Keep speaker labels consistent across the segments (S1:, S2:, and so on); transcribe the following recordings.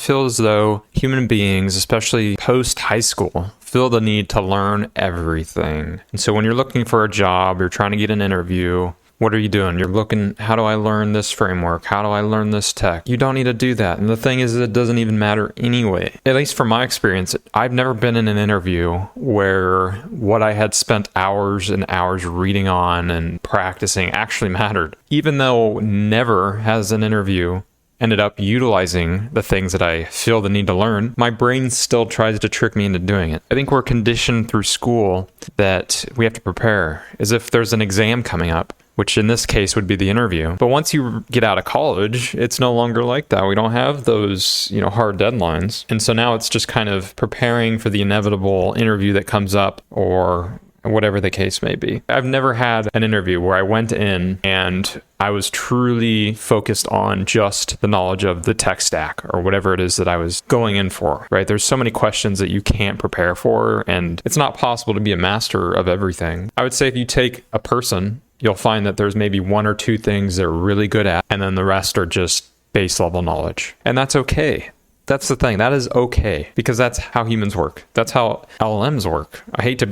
S1: feel as though human beings, especially post high school, feel the need to learn everything. And so when you're looking for a job, you're trying to get an interview, what are you doing? You're looking, how do I learn this framework? How do I learn this tech? You don't need to do that. And the thing is, it doesn't even matter anyway. At least from my experience, I've never been in an interview where what I had spent hours and hours reading on and practicing actually mattered. Even though never has an interview ended up utilizing the things that I feel the need to learn, my brain still tries to trick me into doing it. I think we're conditioned through school that we have to prepare as if there's an exam coming up, which in this case would be the interview. But once you get out of college, it's no longer like that. We don't have those, hard deadlines. And so now it's just kind of preparing for the inevitable interview that comes up, or whatever the case may be. I've never had an interview where I went in and I was truly focused on just the knowledge of the tech stack or whatever it is that I was going in for, right? There's so many questions that you can't prepare for, and it's not possible to be a master of everything. I would say if you take a person, you'll find that there's maybe one or two things they're really good at, and then the rest are just base level knowledge. And that's okay. That's the thing. That is okay, because that's how humans work. That's how LLMs work. I hate to,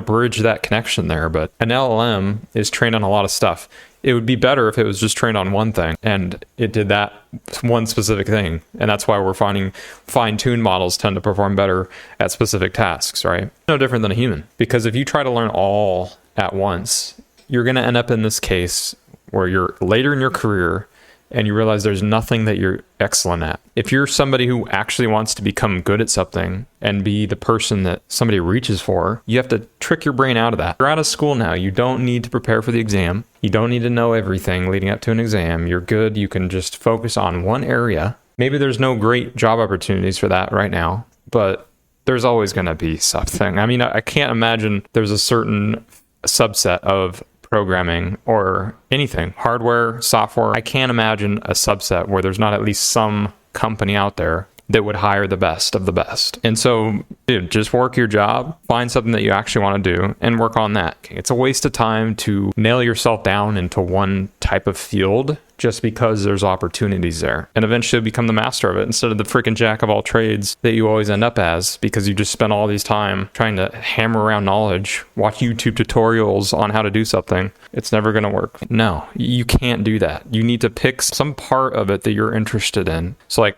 S1: bridge that connection there, but an LLM is trained on a lot of stuff. It would be better if it was just trained on one thing and it did that one specific thing. And that's why we're finding fine-tuned models tend to perform better at specific tasks, right? No different than a human, because if you try to learn all at once, you're going to end up in this case where you're later in your career and you realize there's nothing that you're excellent at. If you're somebody who actually wants to become good at something and be the person that somebody reaches for, you have to trick your brain out of that. You're out of school now. You don't need to prepare for the exam. You don't need to know everything leading up to an exam. You're good. You can just focus on one area. Maybe there's no great job opportunities for that right now, but there's always going to be something. I mean, I can't imagine there's a certain subset of programming or anything, hardware, software. I can't imagine a subset where there's not at least some company out there that would hire the best of the best. And so, just work your job, find something that you actually want to do, and work on that. It's a waste of time to nail yourself down into one type of field just because there's opportunities there, and eventually become the master of it instead of the freaking jack of all trades that you always end up as, because you just spend all these time trying to hammer around knowledge, watch YouTube tutorials on how to do something. It's never going to work. No, you can't do that. You need to pick some part of it that you're interested in. So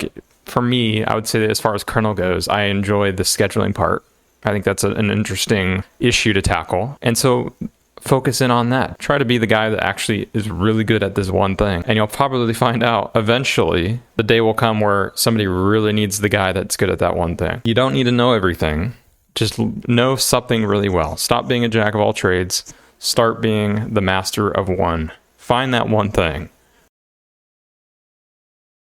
S1: for me, I would say that as far as kernel goes, I enjoy the scheduling part. I think that's an interesting issue to tackle. And so focus in on that. Try to be the guy that actually is really good at this one thing. And you'll probably find out eventually the day will come where somebody really needs the guy that's good at that one thing. You don't need to know everything. Just know something really well. Stop being a jack of all trades. Start being the master of one. Find that one thing.